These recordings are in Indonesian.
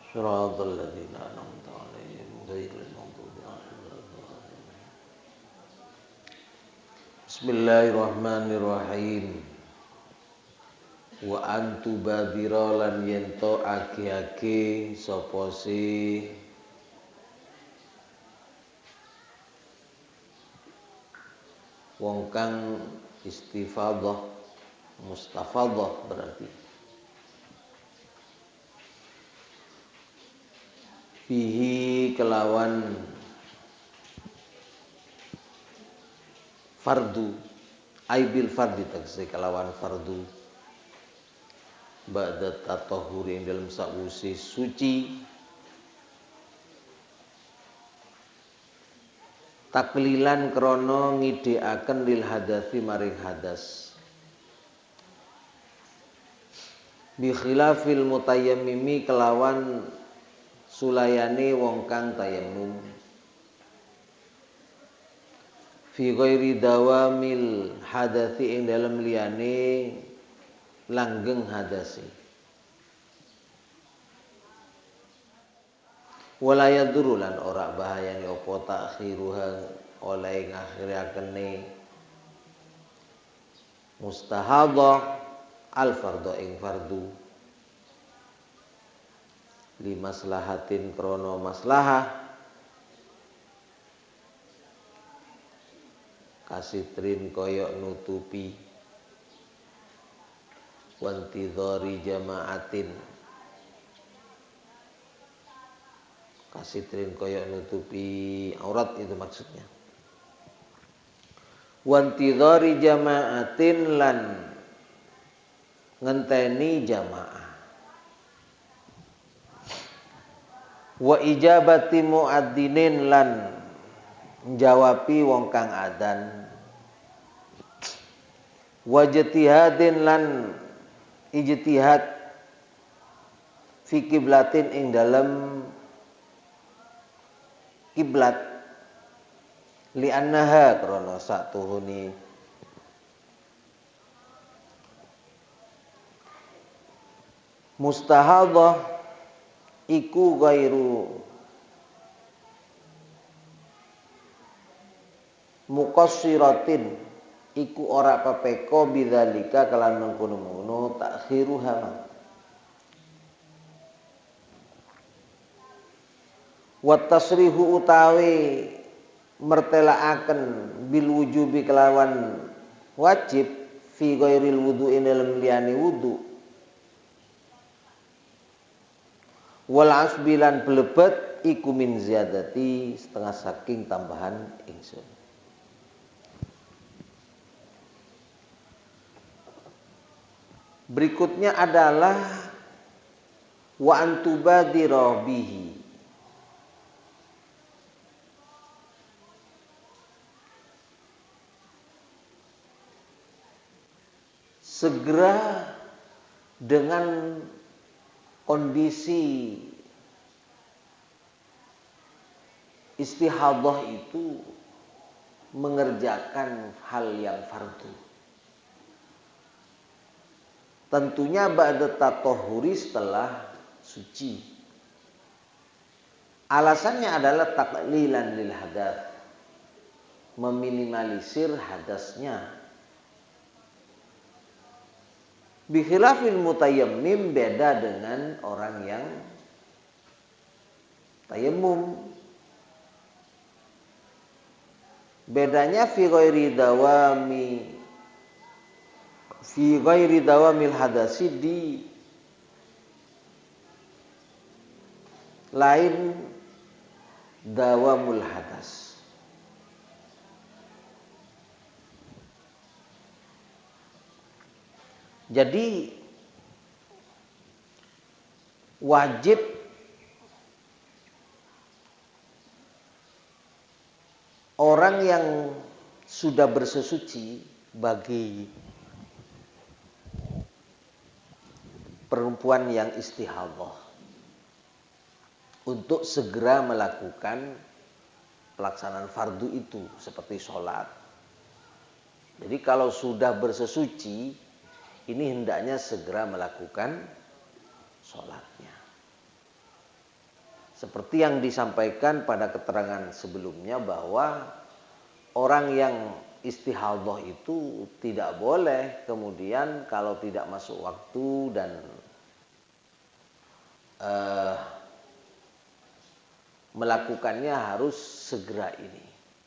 Shiratal ladzina an'amta 'alaihim ghairil maghdubi 'alaihim waladdallin. Bismillahirrahmanirrahim. Wa antu babira lan yento age-age sapa si wong kang istifadhah, mustafadhah berarti fihi kelawan fardu aibil fardi tegese kelawan fardu ba'da tatahhuri ing dalam sausi suci taklilan krana ngidhekaken lil hadasi maring hadas bi khilafil mutayammimi kelawan sulayane wong kang tayammum fi ghairi dawamil hadasi ing dalem liyane langgeng hadasi wala yadurru lan ora bahayane apa takhiruha oleh ngakhirake mustahadhah al fardhu ing fardu li maslahatin krana maslahah kasitrin koyok nutupi wantidhari jamaatin kasitrin koyok nutupi aurat itu maksudnya wantidhari jamaatin lan ngenteni jamaah wa ijabati muadzinin lan njawabi wong kang adzan wa ijtihadin lan ijtihad fi kiblatin ing dalem kiblat li annaha krana satuhuni mustahadhah iku ghairu muqassiratin iku ora pepeko bidzalika kelan mengkono-mengkono takhiruha wa tasrihu utawi mertelaaken bil wujubi kelawan wajib fi ghairil wudu'i dalam liyane wudu wal asbilan blebet iku min ziyadati setengah saking tambahan ingsun. Berikutnya adalah wa antubadira bihi segera dengan kondisi istihadhah itu mengerjakan hal yang fardu. Tentunya ba'da tatahhuri setelah suci. Alasannya adalah taqlilan lil hadath, meminimalisir hadasnya. Bi khilafil mutayammim beda dengan orang yang tayammum. Bedanya fi ghairi dawamil hadasi di lain dawamul hadas. Jadi wajib orang yang sudah bersesuci bagi perempuan yang istihadhah untuk segera melakukan pelaksanaan fardu itu seperti sholat. Jadi kalau sudah bersesuci ini hendaknya segera melakukan sholatnya. Seperti yang disampaikan pada keterangan sebelumnya bahwa orang yang istihadhah itu tidak boleh kemudian kalau tidak masuk waktu dan melakukannya harus segera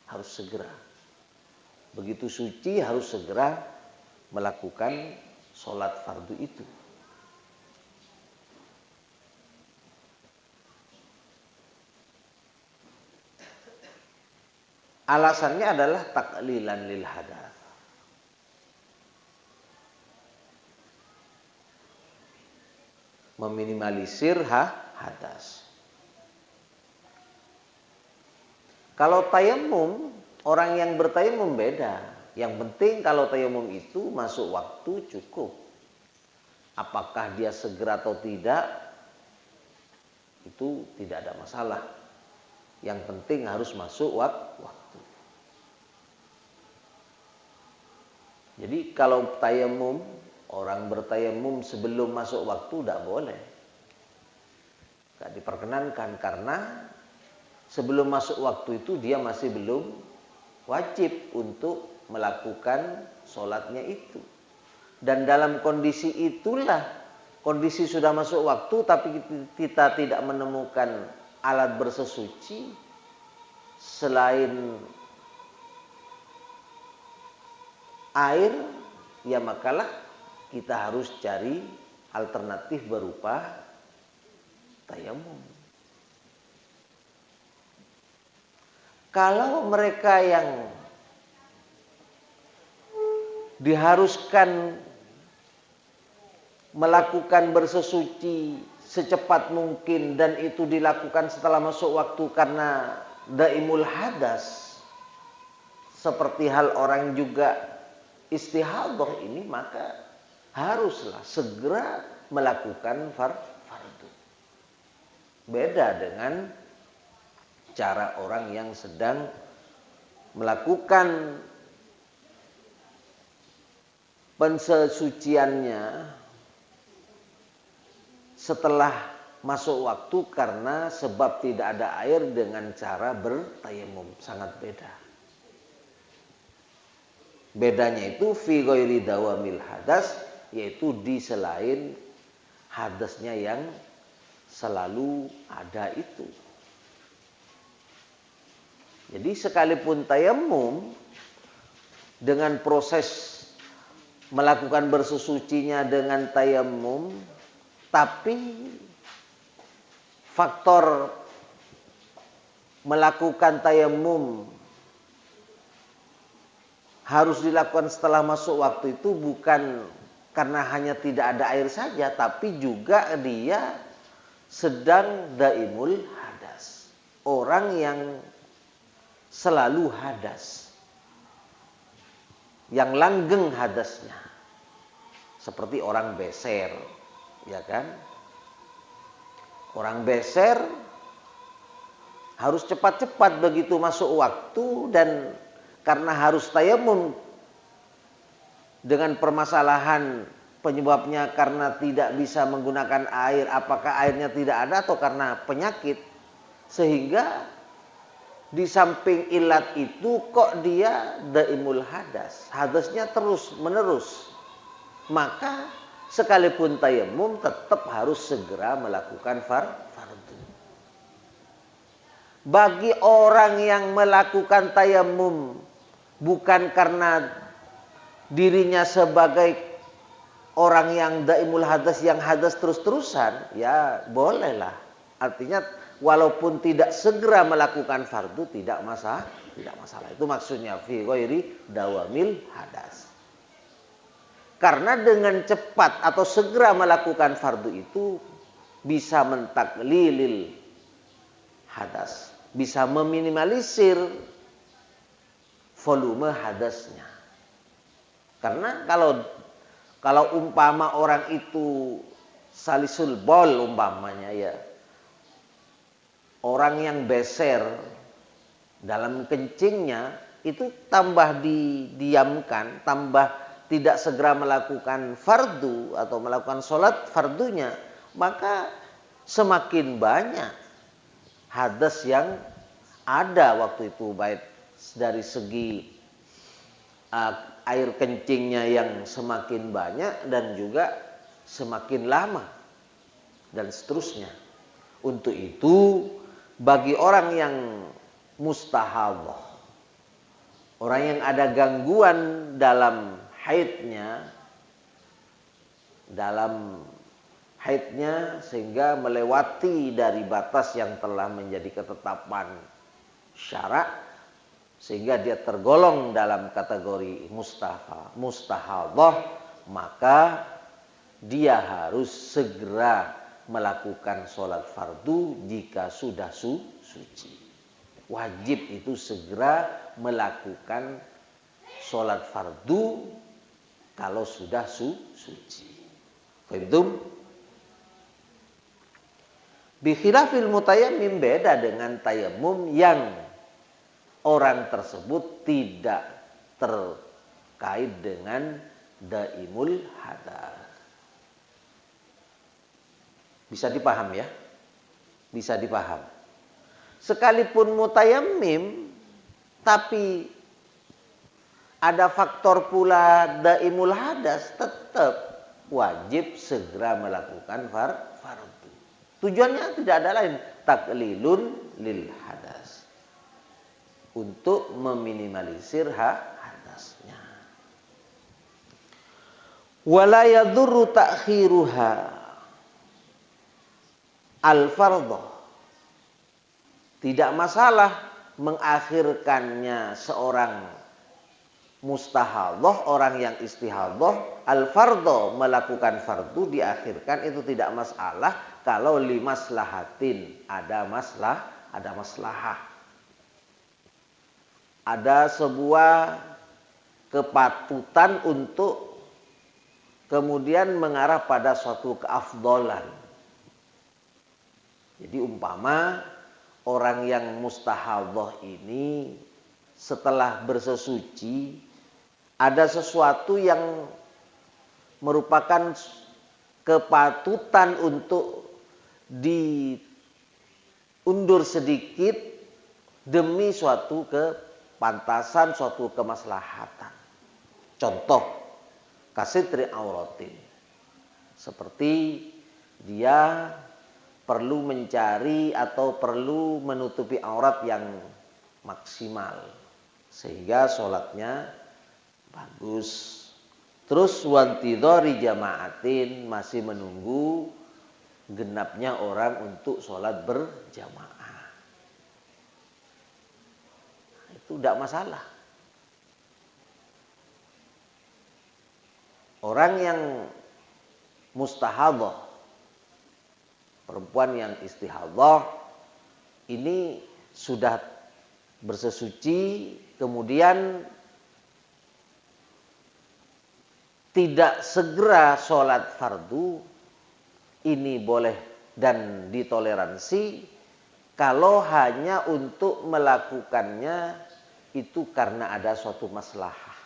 harus segera. Begitu suci harus segera melakukan sholat fardu itu. Alasannya adalah taqlilan lil hadath. Meminimalisir hadas. Kalau tayamum, orang yang bertayamum beda. Yang penting kalau tayamum itu masuk waktu cukup. Apakah dia segera atau tidak, itu tidak ada masalah. Yang penting harus masuk waktu. Jadi kalau tayamum, orang bertayamum sebelum masuk waktu tidak boleh. Tidak diperkenankan karena sebelum masuk waktu itu dia masih belum wajib untuk melakukan sholatnya itu. Dan dalam kondisi itulah, kondisi sudah masuk waktu tapi kita tidak menemukan alat bersesuci selain air, ya makalah kita harus cari alternatif berupa tayamum. Kalau mereka yang diharuskan melakukan bersesuci secepat mungkin dan itu dilakukan setelah masuk waktu karena daimul hadas, seperti hal orang juga istihadhah ini, maka haruslah segera melakukan fardu. Beda dengan cara orang yang sedang melakukan pensesuciannya setelah masuk waktu karena sebab tidak ada air dengan cara bertayamum. Sangat beda. Bedanya itu fi ghairi dawamil hadas, yaitu di selain hadasnya yang selalu ada itu. Jadi sekalipun tayamum dengan proses melakukan bersesucinya dengan tayamum, tapi faktor melakukan tayamum harus dilakukan setelah masuk waktu itu bukan karena hanya tidak ada air saja, tapi juga dia sedang daimul hadas. Orang yang selalu hadas, yang langgeng hadasnya, seperti orang beser, ya kan? Orang beser harus cepat-cepat begitu masuk waktu, dan karena harus tayamum dengan permasalahan penyebabnya karena tidak bisa menggunakan air, apakah airnya tidak ada atau karena penyakit, sehingga di samping ilat itu kok dia daimul hadas, hadasnya terus menerus, maka sekalipun tayamum tetap harus segera melakukan fardu. Bagi orang yang melakukan tayamum bukan karena dirinya sebagai orang yang daimul hadas, yang hadas terus-terusan, ya bolehlah. Artinya walaupun tidak segera melakukan fardu tidak masalah. Itu maksudnya fi ghairi dawamil hadas. Karena dengan cepat atau segera melakukan fardu itu bisa mentaklilil hadas, bisa meminimalisir volume hadasnya. Karena kalau umpama orang itu salisul bol umpamanya, ya, orang yang beser dalam kencingnya itu tambah didiamkan, tambah tidak segera melakukan fardu atau melakukan sholat fardunya, maka semakin banyak hadas yang ada waktu itu, baik dari segi air kencingnya yang semakin banyak dan juga semakin lama dan seterusnya. Untuk itu bagi orang yang mustahadah, orang yang ada gangguan dalam haidnya, sehingga melewati dari batas yang telah menjadi ketetapan syarak, sehingga dia tergolong dalam kategori mustahadah, maka dia harus segera melakukan sholat fardu jika sudah suci. Wajib itu segera melakukan sholat fardu kalau sudah suci. Fahimtum? Bikhilafil mutayammim, beda dengan tayammum yang orang tersebut tidak terkait dengan daimul hadas. Bisa dipaham ya? Bisa dipaham. Sekalipun mutayammim, tapi ada faktor pula daimul hadas, tetap wajib segera melakukan fardu. Tujuannya tidak ada lain, taklilun lil hadas, untuk meminimalisir hadasnya. Wala yadurru ta'khiruha al-fardhu, tidak masalah mengakhirkannya seorang mustahadah, orang yang istihadah, al-fardhu, melakukan fardu diakhirkan, itu tidak masalah kalau limaslahatin, ada maslahah. Ada sebuah kepatutan untuk kemudian mengarah pada suatu keafdolan. Jadi umpama orang yang mustahadah ini setelah bersesuci ada sesuatu yang merupakan kepatutan untuk diundur sedikit demi suatu kepantasan, suatu kemaslahatan. Contoh, kasitri auratin, seperti dia perlu mencari atau perlu menutupi aurat yang maksimal sehingga sholatnya bagus. Terus wantidhari jamaatin, masih menunggu genapnya orang untuk sholat berjamaah. Itu tidak masalah. Orang yang mustahadah, perempuan yang istihadah, ini sudah bersesuci, kemudian tidak segera sholat fardu, ini boleh dan ditoleransi kalau hanya untuk melakukannya itu karena ada suatu maslahah,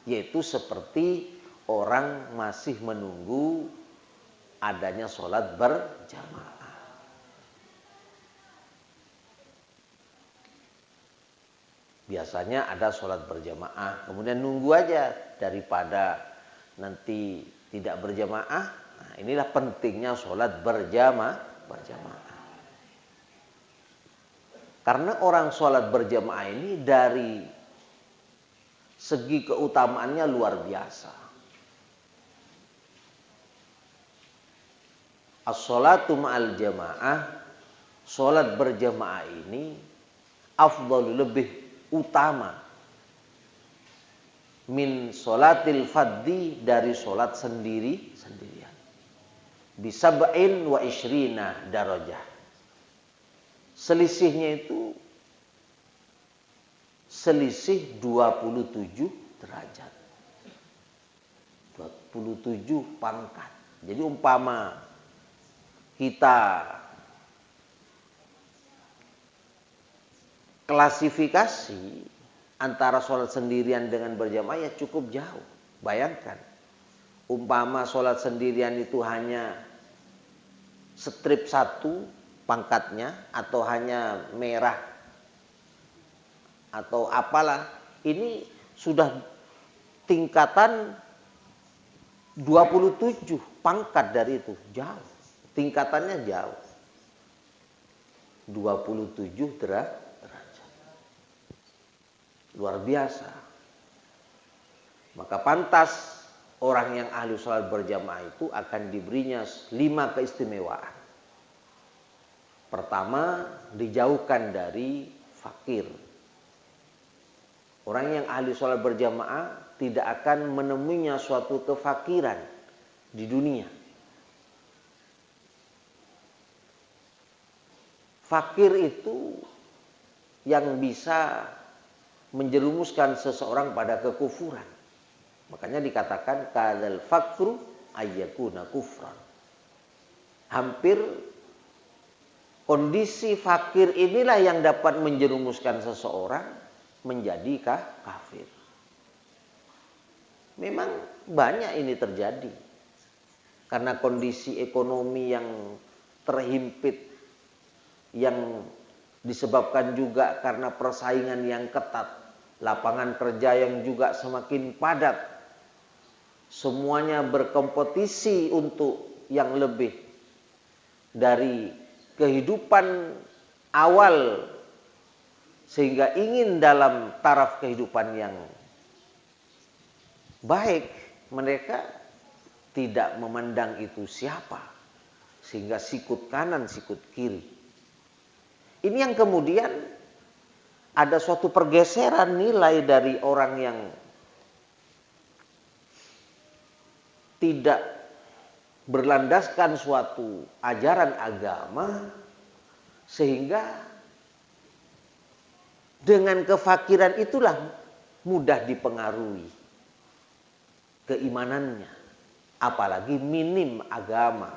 yaitu seperti orang masih menunggu adanya sholat berjamaah. Biasanya ada sholat berjamaah, kemudian nunggu aja daripada nanti tidak berjamaah. Nah, inilah pentingnya sholat berjamaah. Karena orang sholat berjamaah ini dari segi keutamaannya luar biasa. As-sholatu ma'al jamaah, sholat berjamaah ini afdhalu, lebih utama, min sholatil fadhi, dari sholat sendirian. Bisab'in wa ishrina darajah. Selisihnya itu selisih 27 derajat. 27 pangkat. Jadi umpama kita klasifikasi antara sholat sendirian dengan berjamaah, ya cukup jauh. Bayangkan, umpama sholat sendirian itu hanya strip 1, pangkatnya atau hanya merah atau apalah, ini sudah tingkatan 27 pangkat dari itu, jauh. Tingkatannya jauh. 27 derajat. Luar biasa. Maka pantas orang yang ahli sholat berjamaah itu akan diberinya 5 keistimewaan. Pertama, dijauhkan dari fakir. Orang yang ahli sholat berjamaah tidak akan menemuinya suatu kefakiran di dunia. Fakir itu yang bisa menjerumuskan seseorang pada kekufuran. Makanya dikatakan kadzal fakru ayyakuna kufran. Hampir kondisi fakir inilah yang dapat menjerumuskan seseorang menjadi kafir. Memang banyak ini terjadi. Karena kondisi ekonomi yang terhimpit, yang disebabkan juga karena persaingan yang ketat, lapangan kerja yang juga semakin padat, semuanya berkompetisi untuk yang lebih dari kehidupan awal, sehingga ingin dalam taraf kehidupan yang baik. Mereka tidak memandang itu siapa, sehingga sikut kanan sikut kiri. Ini yang kemudian ada suatu pergeseran nilai dari orang yang tidak berlandaskan suatu ajaran agama, sehingga dengan kefakiran itulah mudah dipengaruhi keimanannya, apalagi minim agama.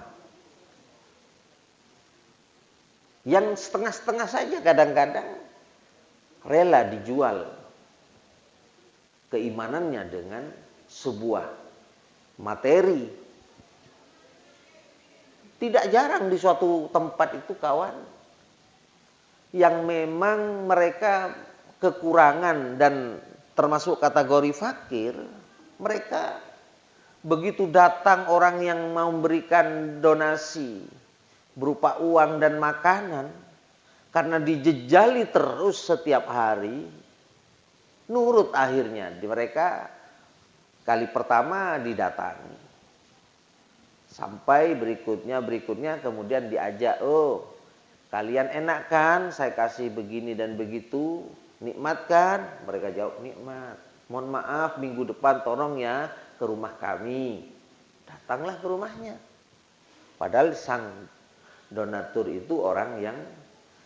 Yang setengah-setengah saja kadang-kadang rela dijual keimanannya dengan sebuah materi. Tidak jarang di suatu tempat itu kawan, yang memang mereka kekurangan dan termasuk kategori fakir, mereka begitu datang orang yang mau memberikan donasi berupa uang dan makanan, karena dijejali terus setiap hari, nurut akhirnya. Mereka kali pertama didatangi, sampai berikutnya kemudian diajak, oh kalian enak kan saya kasih begini dan begitu, nikmat kan? Mereka jawab nikmat. Mohon maaf minggu depan tolong ya ke rumah kami. Datanglah ke rumahnya. Padahal sang donatur itu orang yang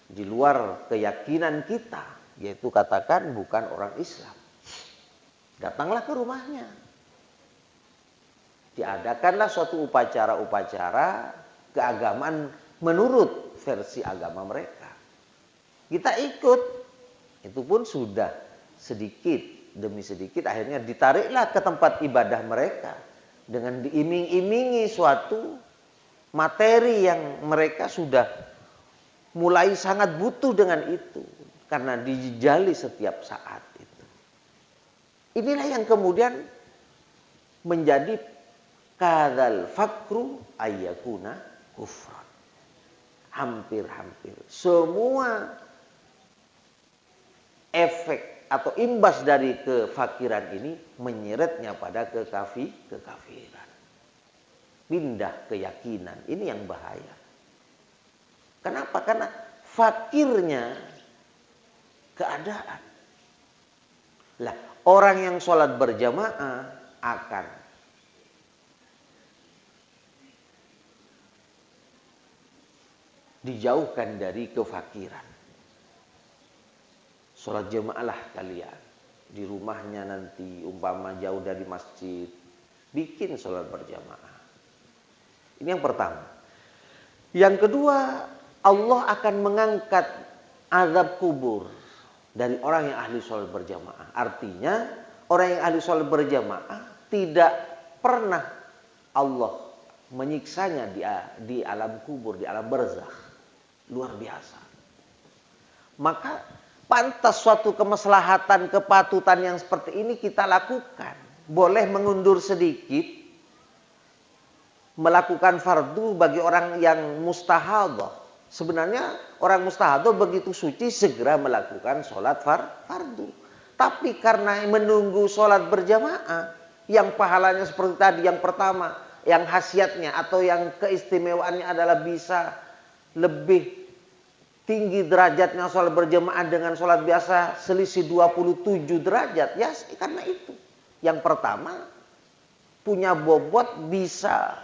di luar keyakinan kita, yaitu katakan bukan orang Islam. Datanglah ke rumahnya. Diadakanlah suatu upacara-upacara keagamaan menurut versi agama mereka. Kita ikut. Itu pun sudah sedikit demi sedikit akhirnya ditariklah ke tempat ibadah mereka dengan diiming-imingi suatu materi yang mereka sudah mulai sangat butuh dengan itu, karena dijejali setiap saat itu. Inilah yang kemudian menjadi kadzal fakru ayyakuna kufran. Hampir-hampir semua efek atau imbas dari kefakiran ini menyeretnya pada kekafiran. Pindah keyakinan. Ini yang bahaya. Kenapa? Karena fakirnya keadaan. Lah, orang yang sholat berjamaah akan dijauhkan dari kefakiran. Sholat jamaahlah kalian. Di rumahnya nanti umpama jauh dari masjid, bikin sholat berjamaah. Ini yang pertama. Yang kedua, Allah akan mengangkat azab kubur dari orang yang ahli sholat berjamaah. Artinya, orang yang ahli sholat berjamaah tidak pernah Allah menyiksanya di alam kubur, di alam barzakh. luar biasa. Maka pantas suatu kemaslahatan, kepatutan yang seperti ini kita lakukan. Boleh mengundur sedikit, melakukan fardu bagi orang yang mustahadah. Sebenarnya orang mustahadah begitu suci segera melakukan sholat fardu. Tapi karena menunggu sholat berjamaah, yang pahalanya seperti tadi, yang pertama, yang khasiatnya atau yang keistimewaannya adalah bisa lebih tinggi derajatnya sholat berjamaah dengan sholat biasa selisih 27 derajat. Ya karena itu. Yang pertama, punya bobot bisa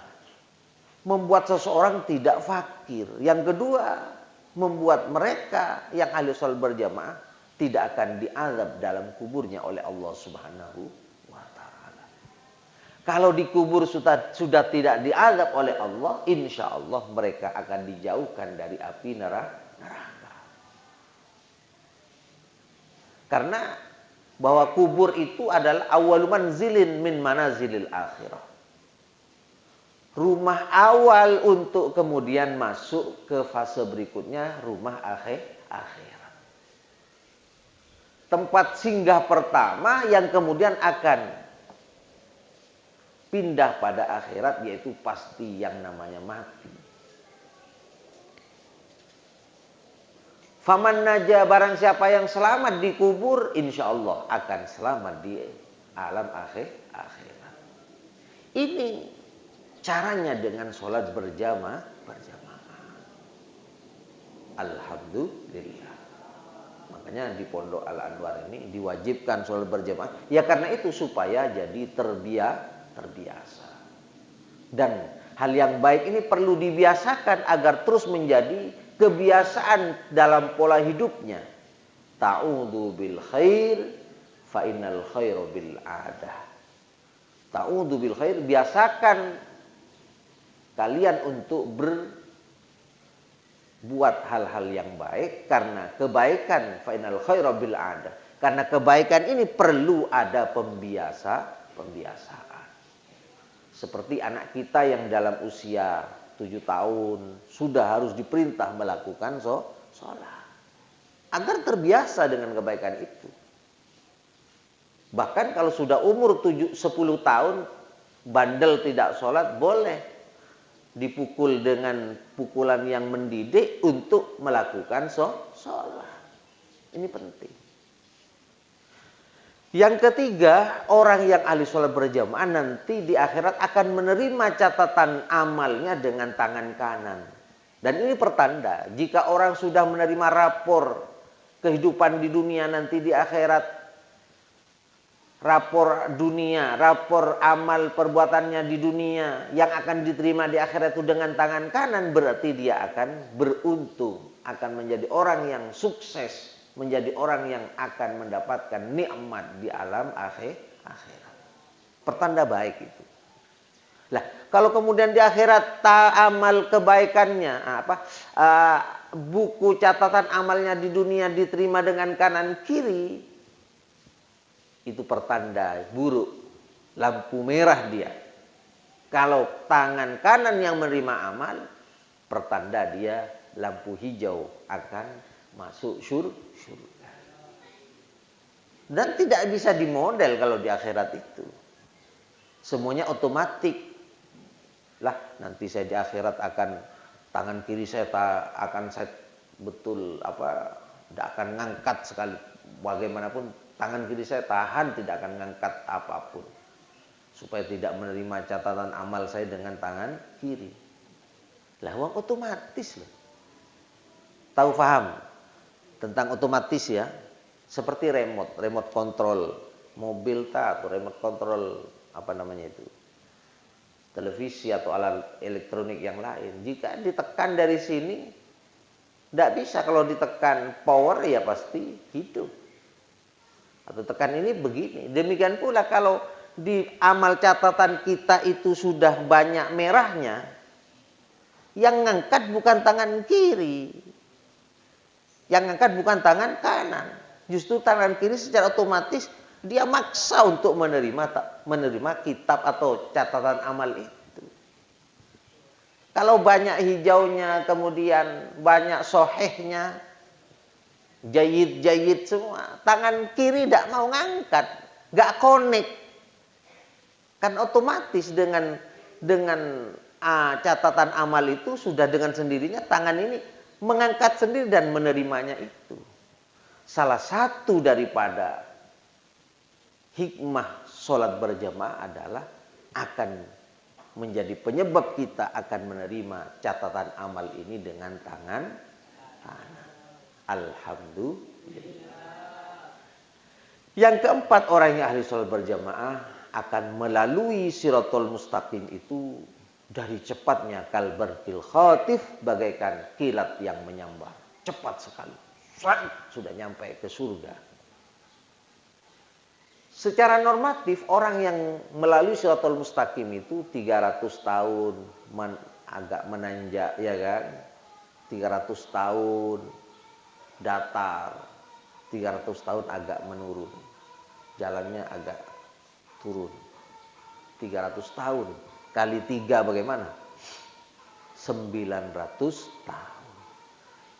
membuat seseorang tidak fakir. Yang kedua, membuat mereka yang ahli sholat berjamaah tidak akan diazab dalam kuburnya oleh Allah Subhanahu wa ta'ala. Kalau dikubur sudah tidak diazab oleh Allah, insya Allah mereka akan dijauhkan dari api neraka. Karena bahwa kubur itu adalah awwalu manzilin min manazilil akhirah. Rumah awal untuk kemudian masuk ke fase berikutnya, rumah akhirat. Tempat singgah pertama yang kemudian akan pindah pada akhirat, yaitu pasti yang namanya mati. Faman naja, barang siapa yang selamat di kubur, insya Allah akan selamat di alam akhirat. Ini caranya dengan sholat berjamaah. Alhamdulillah. Makanya di Pondok Al Anwar ini diwajibkan sholat berjamaah. Ya karena itu supaya jadi terbiasa. Dan hal yang baik ini perlu dibiasakan agar terus menjadi kebiasaan dalam pola hidupnya. Ta'udhu bil khair fa innal khairu bil adah. Ta'udhu bil khair, biasakan kalian untuk berbuat hal-hal yang baik, karena kebaikan fa innal khairu bil adah. Karena kebaikan ini perlu ada pembiasaan. Seperti anak kita yang dalam usia 7 tahun sudah harus diperintah melakukan sholat agar terbiasa dengan kebaikan itu. Bahkan kalau sudah umur 10 tahun bandel tidak sholat, boleh dipukul dengan pukulan yang mendidik untuk melakukan sholat. Ini penting. Yang ketiga, orang yang ahli sholat berjamaah nanti di akhirat akan menerima catatan amalnya dengan tangan kanan. Dan ini pertanda jika orang sudah menerima rapor kehidupan di dunia nanti di akhirat, rapor dunia, rapor amal perbuatannya di dunia yang akan diterima di akhirat itu dengan tangan kanan, berarti dia akan beruntung, akan menjadi orang yang sukses, menjadi orang yang akan mendapatkan nikmat di alam akhirat. Pertanda baik itu. Lah, kalau kemudian di akhirat amal kebaikannya buku catatan amalnya di dunia diterima dengan kanan kiri, itu pertanda buruk, lampu merah dia. Kalau tangan kanan yang menerima amal, pertanda dia lampu hijau, akan masuk surga. Dan tidak bisa dimodel kalau di akhirat itu. Semuanya otomatis. Lah, nanti saya di akhirat akan tangan kiri saya akan saya betul tidak akan ngangkat sekali, bagaimanapun tangan kiri saya tahan, tidak akan ngangkat apapun supaya tidak menerima catatan amal saya dengan tangan kiri. Lah, wong otomatis loh. Tahu paham tentang otomatis ya? Seperti remote control mobil atau remote control televisi atau alat elektronik yang lain. Jika ditekan dari sini, tidak bisa. Kalau ditekan power ya pasti hidup. Atau tekan ini begini. Demikian pula kalau di amal catatan kita itu sudah banyak merahnya, yang ngangkat bukan tangan kiri, yang ngangkat bukan tangan kanan. Justru tangan kiri secara otomatis dia maksa untuk menerima kitab atau catatan amal itu. Kalau banyak hijaunya, kemudian banyak sohehnya, jayid-jayid semua, tangan kiri tidak mau ngangkat, nggak connect, kan otomatis dengan catatan amal itu sudah dengan sendirinya tangan ini mengangkat sendiri dan menerimanya itu. Salah satu daripada hikmah sholat berjamaah adalah akan menjadi penyebab kita akan menerima catatan amal ini dengan tangan kanan. Alhamdulillah. Yang keempat, orang yang ahli sholat berjamaah akan melalui siratul mustaqim itu dari cepatnya kalbarqil khatif, bagaikan kilat yang menyambar. Cepat sekali. Sudah nyampe ke surga. Secara normatif orang yang melalui siratul mustaqim itu 300 tahun agak menanjak, ya kan? 300 tahun datar, 300 tahun agak menurun. Jalannya agak turun. 300 tahun kali 3 bagaimana? 900 tahun.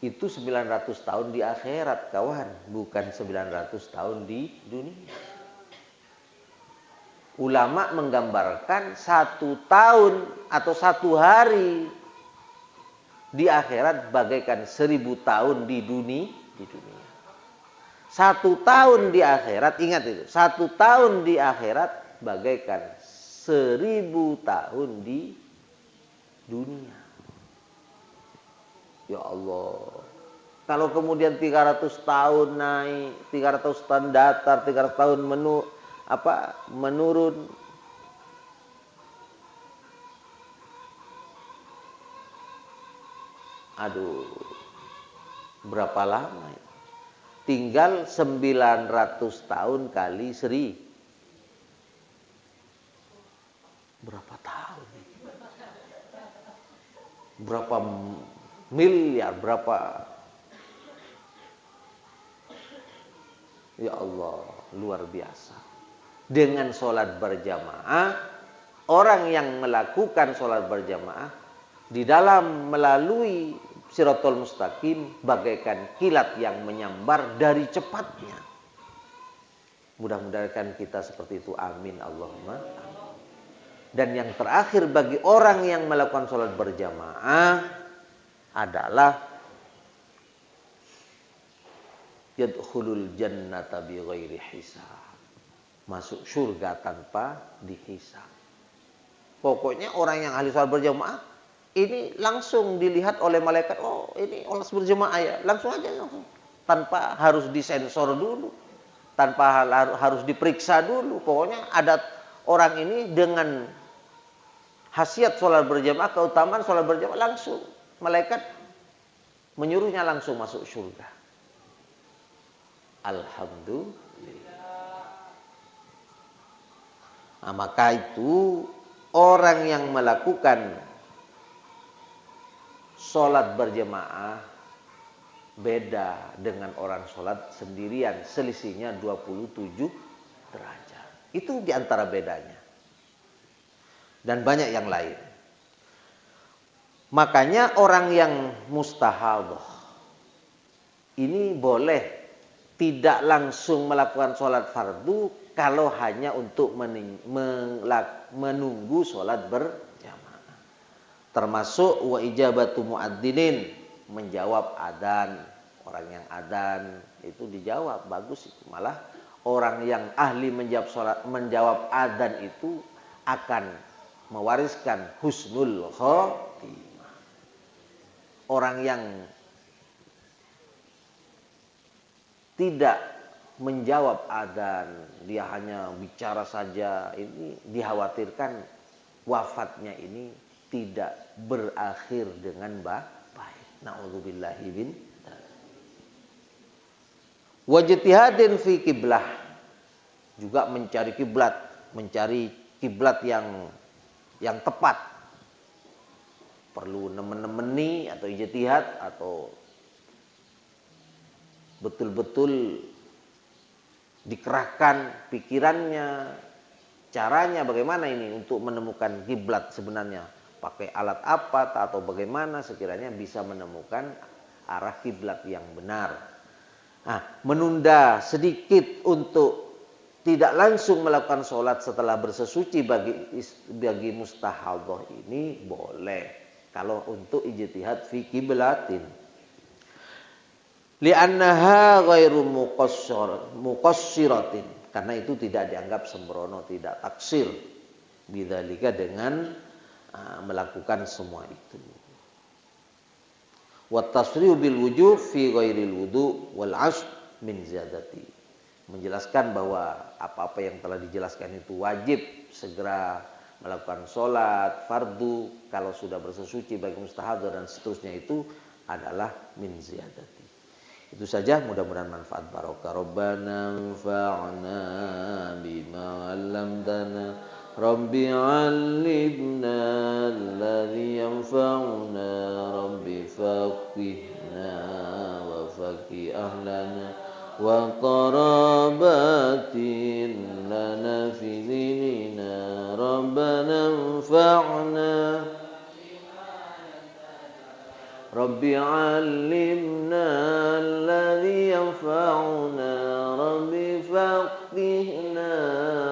Itu 900 tahun di akhirat, kawan, bukan 900 tahun di dunia. Ulama menggambarkan 1 tahun atau 1 hari di akhirat bagaikan 1000 tahun di dunia. 1 tahun di akhirat, ingat itu, 1 tahun di akhirat bagaikan 1000 tahun di dunia. Ya Allah. Kalau kemudian 300 tahun naik, 300 tahun datar, 300 tahun menurun. Aduh, berapa lama ya? Tinggal 900 tahun kali 1000. Berapa tahun? Berapa miliar, berapa? Ya Allah, luar biasa. Dengan sholat berjamaah, orang yang melakukan sholat berjamaah di dalam melalui siratul mustaqim bagaikan kilat yang menyambar dari cepatnya. Mudah-mudahan kita seperti itu, amin Allahumma. Dan yang terakhir, bagi orang yang melakukan sholat berjamaah adalah yadkhulul jannata bighairi hisab, masuk surga tanpa dihisab. Pokoknya orang yang ahli sholat berjamaah ini langsung dilihat oleh malaikat, oh ini orang berjamaah ya, langsung aja, tanpa harus disensor dulu, tanpa harus diperiksa dulu. Pokoknya ada orang ini dengan khasiat sholat berjamaah, keutamaan sholat berjamaah, langsung malaikat menyuruhnya langsung masuk surga. Alhamdulillah. Nah, maka itu orang yang melakukan sholat berjamaah beda dengan orang sholat sendirian, selisihnya 27 derajat. Itu diantara bedanya. Dan banyak yang lain. Makanya orang yang mustahadah ini boleh tidak langsung melakukan sholat fardu kalau hanya untuk menunggu sholat berjamaah. Termasuk wa ijabatu muadzinin, menjawab adzan. Orang yang adzan itu dijawab, bagus itu. Malah orang yang ahli menjawab adzan itu akan mewariskan husnul khotimah. Orang yang tidak menjawab adzan, dia hanya bicara saja, ini dikhawatirkan wafatnya ini tidak berakhir dengan baik. Na'udzubillahi min wajtihadin fi kiblah, juga mencari kiblat yang tepat. Perlu nemeni atau ijtihad, atau betul-betul dikerahkan pikirannya, caranya bagaimana ini untuk menemukan kiblat sebenarnya. pakai alat apa atau bagaimana sekiranya bisa menemukan arah kiblat yang benar. Nah, menunda sedikit untuk tidak langsung melakukan sholat setelah bersesuci bagi mustahadhah ini boleh kalau untuk ijtihad fi qiblatin. Li'annaha ghairu muqassiratin, karena itu tidak dianggap sembrono, tidak taksir bidzalika dengan melakukan semua itu. Wa tasrihu bil wujub fi ghairil wudu wal 'ashr min ziyadati, menjelaskan bahwa apa-apa yang telah dijelaskan itu wajib segera melakukan sholat fardu kalau sudah bersesuci bagi mustahadhah dan seterusnya itu adalah min ziyadati. Itu saja, mudah-mudahan manfaat barokah. Rabbana anfa'na bima 'allamtana Rabbi 'allimna alladhi yanfa'una Rabbi faqihna wa faqih ahlana wa qarabatin lana fi dinina Rabbana anfa'na Rabbi 'allimna alladhi yanfa'una Rabbi faqihna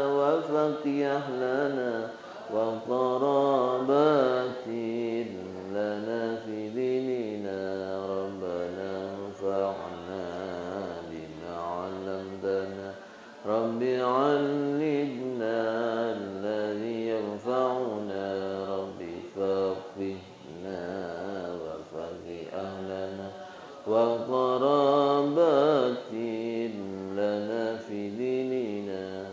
wa faqih ahlana wa qarabatin lana fi dinina Rabbana anfa'na bima 'allamtana Rabbi 'allimna alladhi yanfa'una Rabbi faqihna wa qarabatin lana fi dinina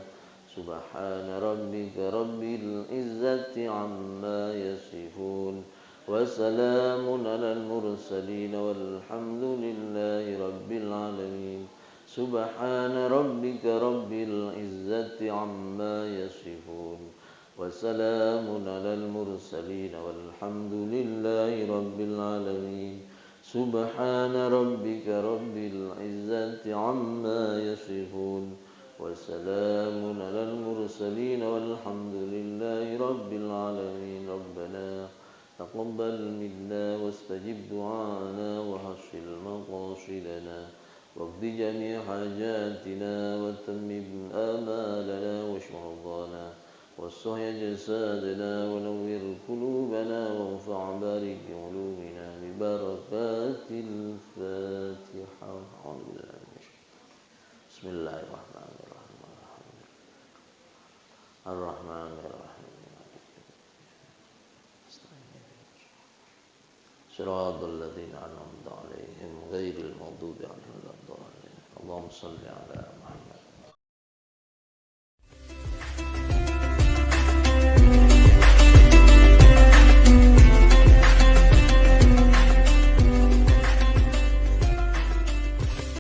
subhana rabbika rabbil izzati amma yasifun wa salamun alal mursalin walhamdulillahi rabbil alamin subhana rabbika rabbil izzati amma yasifun wa salamun alal mursalin walhamdulillahi rabbil alamin Subhana rabbika rabbil izzati amma yasifun wa salamun alal mursalin walhamdulillahi rabbil alamin Rabbana taqabbal minna wastajib du'ana wa hasil maqasidana waqdi jami' hajatina wa tammim amalana wa shmardana والصحي جسادنا ونور قلوبنا وانفع بارك علومنا ببركات الفاتحة. بسم الله الرحمن الرحيم الرحمن الرحيم صراط الذين أنعمت عليهم غير المغضوب عليهم ولا الضالين اللهم صل على